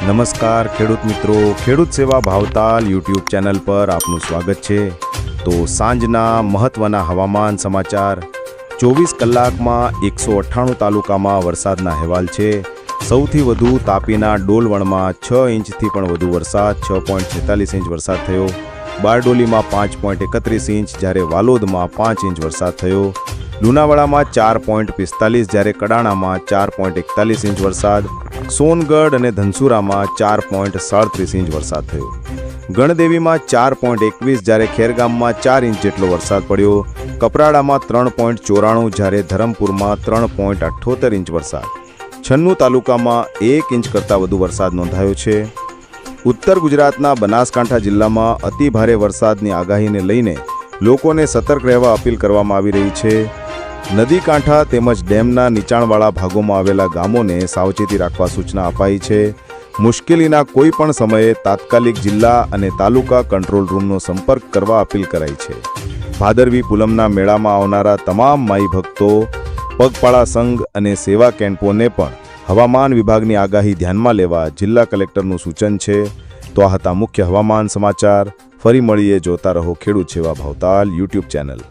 નમસ્કાર ખેડૂત મિત્રો, ખેડૂત સેવા ભાવતાલ યુટ્યુબ ચેનલ પર આપનું સ્વાગત છે। તો સાંજના મહત્વના હવામાન સમાચાર। 24 કલાકમાં 198 તાલુકામાં વરસાદના અહેવાલ છે। સૌથી વધુ તાપીના ડોલવણમાં 6 ઇંચથી પણ વધુ વરસાદ, 6.46 ઇંચ વરસાદ થયો। બારડોલીમાં 5.31 ઇંચ, જ્યારે વાલોદમાં 5 ઇંચ વરસાદ થયો। લુણાવાડામાં 4.45, જ્યારે કડાણામાં 4.41 ઇંચ વરસાદ, સોનગઢ અને ધનસુરામાં 4.37 ઇંચ વરસાદ થયો। ગણદેવીમાં 4.21, જ્યારે ખેરગામમાં 4 ઇંચ જેટલો વરસાદ પડ્યો। કપરાડામાં 3.94, જ્યારે ધરમપુરમાં 3.78 ઇંચ વરસાદ। 96 તાલુકામાં 1 ઇંચ કરતાં વધુ વરસાદ નોંધાયો છે। ઉત્તર ગુજરાતના બનાસકાંઠા જિલ્લામાં અતિ ભારે વરસાદની આગાહીને લઈને લોકોને સતર્ક રહેવા અપીલ કરવામાં આવી રહી છે। નદી કાંઠા તેમજ ડેમના નીચાણવાળા ભાગોમાં આવેલા ગામોને સાવચેતી રાખવા સૂચના અપાઈ છે। મુશ્કેલીના કોઈ પણ સમયે તાત્કાલિક જિલ્લા અને તાલુકા કંટ્રોલ રૂમનો સંપર્ક કરવા અપીલ કરાઈ છે। ભાદરવી પૂનમના મેળામાં આવનારા તમામ માઈ ભક્તો, પગપાળા સંઘ અને સેવા કેમ્પોને પણ હવામાન વિભાગની આગાહી ધ્યાનમાં લેવા જિલ્લા કલેક્ટરનું સૂચન છે। તો આ હતા મુખ્ય હવામાન સમાચાર। ફરી મળીએ, જોતા રહો ખેડૂત સેવા ભાવતાલ યુટ્યુબ ચેનલ।